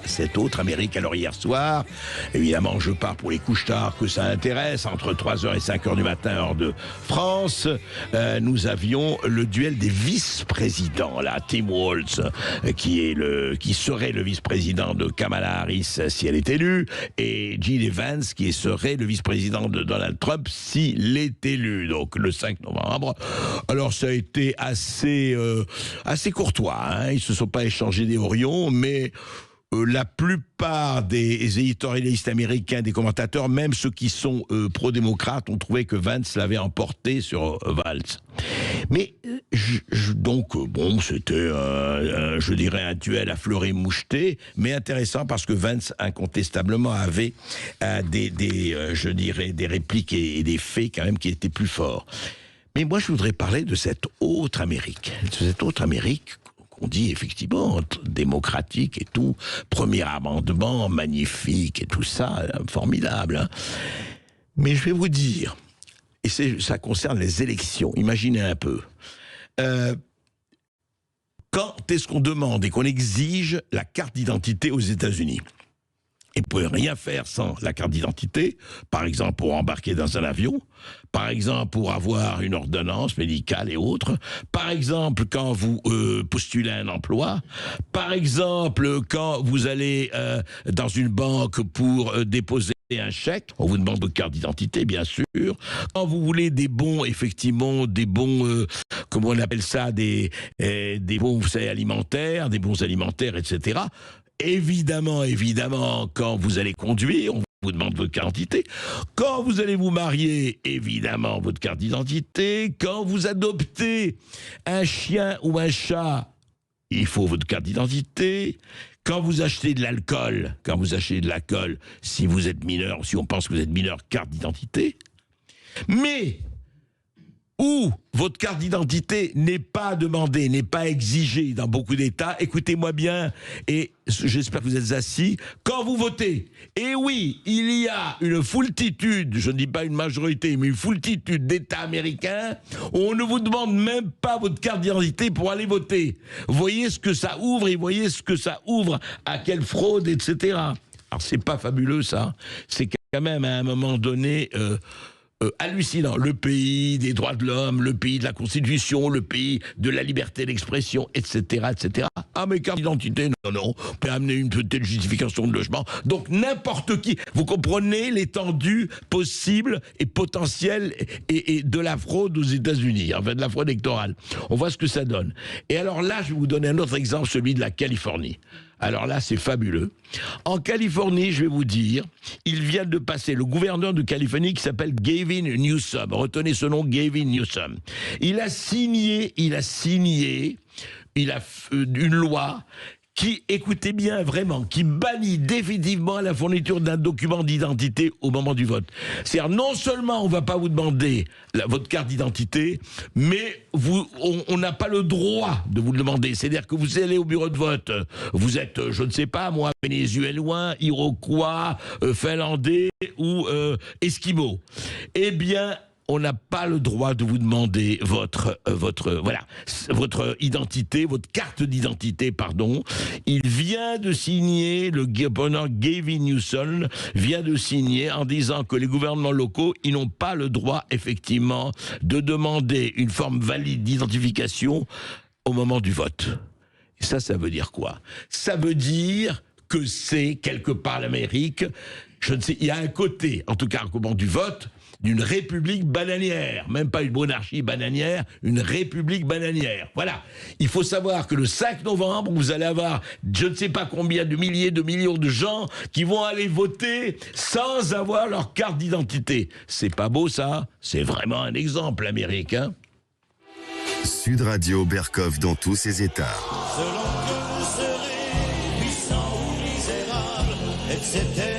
cette autre Amérique. Alors hier soir, évidemment je pars pour les couches tard que ça intéresse, entre 3h et 5h du matin heure de France, nous avions le duel des vice-présidents, là, Tim Walz qui serait le vice-président de Kamala Harris si elle est élue, et Jill Evans qui serait le vice-président de Donald Trump s'il est élu, donc le 5 novembre. Alors ça a été assez courtois, hein. Ils se sont pas échangés des horions, mais la plupart des éditorialistes américains, des commentateurs, même ceux qui sont pro-démocrates, ont trouvé que Vance l'avait emporté sur Valls. Mais donc, bon, c'était, je dirais, un duel à fleuret moucheté, mais intéressant parce que Vance, incontestablement, avait je dirais, des répliques et des faits quand même qui étaient plus forts. Mais moi, je voudrais parler de cette autre Amérique. On dit effectivement démocratique et tout, premier amendement magnifique et tout ça, formidable. Hein. Mais je vais vous dire, et ça concerne les élections, imaginez un peu, quand est-ce qu'on demande et qu'on exige la carte d'identité aux États-Unis? Et vous ne pouvez rien faire sans la carte d'identité, par exemple pour embarquer dans un avion, par exemple pour avoir une ordonnance médicale et autres, par exemple quand vous postulez un emploi, par exemple quand vous allez dans une banque pour déposer un chèque, on vous demande votre carte d'identité, bien sûr. Quand vous voulez des bons, effectivement, des bons, comment on appelle ça, des bons, vous savez, alimentaires, des bons alimentaires, etc., évidemment, quand vous allez conduire, on vous demande votre carte d'identité. Quand vous allez vous marier, évidemment, votre carte d'identité. Quand vous adoptez un chien ou un chat, il faut votre carte d'identité. Quand vous achetez de l'alcool, si vous êtes mineur, si on pense que vous êtes mineur, carte d'identité. Mais où votre carte d'identité n'est pas demandée, n'est pas exigée dans beaucoup d'États, écoutez-moi bien, et j'espère que vous êtes assis, quand vous votez, et oui, il y a une foultitude, je ne dis pas une majorité, mais une foultitude d'États américains, où on ne vous demande même pas votre carte d'identité pour aller voter. Vous voyez ce que ça ouvre, et voyez ce que ça ouvre, à quelle fraude, etc. Alors c'est pas fabuleux ça, c'est quand même à un moment donné... hallucinant, le pays des droits de l'homme, le pays de la Constitution, le pays de la liberté d'expression, etc., etc. Ah, mais carte d'identité, non, on peut amener une petite justification de logement. Donc n'importe qui, vous comprenez l'étendue possible et potentielle et de la fraude aux États-Unis, enfin de la fraude électorale. On voit ce que ça donne. Et alors là, je vais vous donner un autre exemple, celui de la Californie. Alors là, c'est fabuleux. En Californie, je vais vous dire, il vient de passer le gouverneur de Californie qui s'appelle Gavin Newsom. Retenez ce nom, Gavin Newsom. Il a signé une loi qui, écoutez bien vraiment, qui bannit définitivement la fourniture d'un document d'identité au moment du vote. C'est-à-dire, non seulement on ne va pas vous demander votre carte d'identité, mais on n'a pas le droit de vous le demander. C'est-à-dire que vous allez au bureau de vote, vous êtes, je ne sais pas moi, vénézuélois, iroquois, finlandais ou esquimaux. Eh bien... on n'a pas le droit de vous demander votre identité, votre carte d'identité, pardon. Il vient de signer, le gouverneur Gavin Newsom vient de signer en disant que les gouvernements locaux, ils n'ont pas le droit, effectivement, de demander une forme valide d'identification au moment du vote. Et ça veut dire quoi? Ça veut dire que c'est, quelque part, l'Amérique, je ne sais, il y a un côté, en tout cas, au moment du vote, d'une république bananière, même pas une monarchie bananière, une république bananière. Voilà. Il faut savoir que le 5 novembre, vous allez avoir je ne sais pas combien de milliers, de millions de gens qui vont aller voter sans avoir leur carte d'identité. C'est pas beau ça? C'est vraiment un exemple américain. Sud Radio Berkov dans tous ses états. Selon que vous serez puissant ou misérable, etc.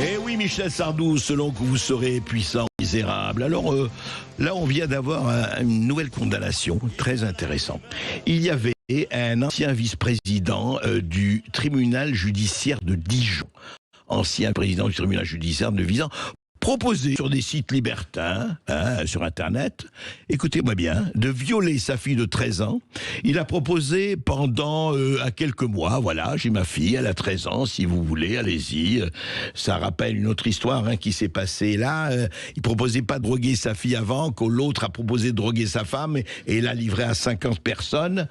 Eh oui, Michel Sardou, selon que vous serez puissant ou misérable. Alors là, on vient d'avoir une nouvelle condamnation, très intéressant. Il y avait un ancien vice-président du tribunal judiciaire de Dijon. Ancien président du tribunal judiciaire de Dijon. proposé sur des sites libertins, sur Internet, écoutez-moi bien, de violer sa fille de 13 ans. Il a proposé pendant à quelques mois, voilà, j'ai ma fille, elle a 13 ans, si vous voulez, allez-y. Ça rappelle une autre histoire qui s'est passée là. Il proposait pas de droguer sa fille avant, que l'autre a proposé de droguer sa femme et l'a livré à 50 personnes.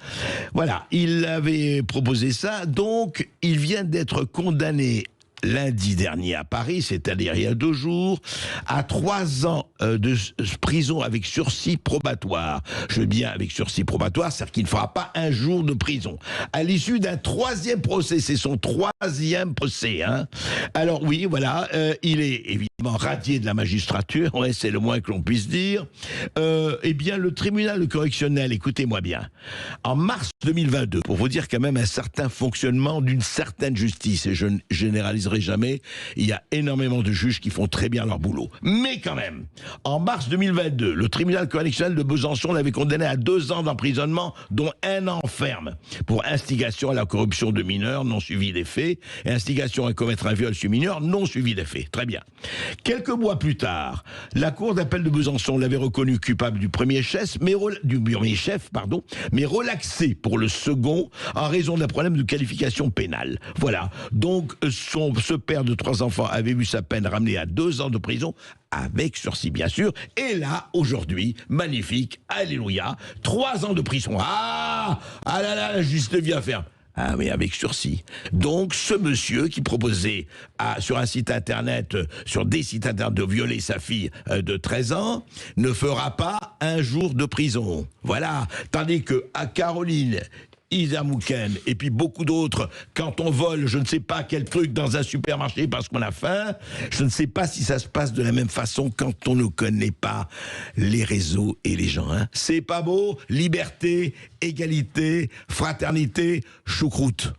Voilà, il avait proposé ça, donc il vient d'être condamné lundi dernier à Paris, c'est-à-dire il y a 2 jours, à 3 ans de prison avec sursis probatoire. Je dis bien avec sursis probatoire, c'est-à-dire qu'il ne fera pas 1 jour de prison. À l'issue d'un 3e procès, c'est son 3e procès. Alors oui, voilà, il est évidemment radié de la magistrature, c'est le moins que l'on puisse dire. Eh bien, le tribunal correctionnel, écoutez-moi bien, en mars 2022, pour vous dire quand même un certain fonctionnement d'une certaine justice, et je ne généraliserai jamais, il y a énormément de juges qui font très bien leur boulot. Mais quand même, en mars 2022, le tribunal correctionnel de Besançon l'avait condamné à 2 ans d'emprisonnement, dont 1 an ferme, pour instigation à la corruption de mineurs non suivi des faits, et instigation à commettre un viol sur mineur non suivi des faits. Très bien. Quelques mois plus tard, la cour d'appel de Besançon l'avait reconnu coupable du premier chef, mais relaxé pour le second en raison d'un problème de qualification pénale. Voilà. Donc, ce père de 3 enfants avait vu sa peine ramenée à 2 ans de prison, avec sursis bien sûr, et là, aujourd'hui, magnifique, alléluia, 3 ans de prison. Ah là là, la justice devient ferme. Ah mais avec sursis. Donc ce monsieur qui proposait sur un site internet, sur des sites internet de violer sa fille de 13 ans, ne fera pas 1 jour de prison. Voilà. Tandis que à Caroline, Isa Mouken et puis beaucoup d'autres, quand on vole je ne sais pas quel truc dans un supermarché parce qu'on a faim, je ne sais pas si ça se passe de la même façon quand on ne connaît pas les réseaux et les gens. C'est pas beau, liberté, égalité, fraternité, choucroute.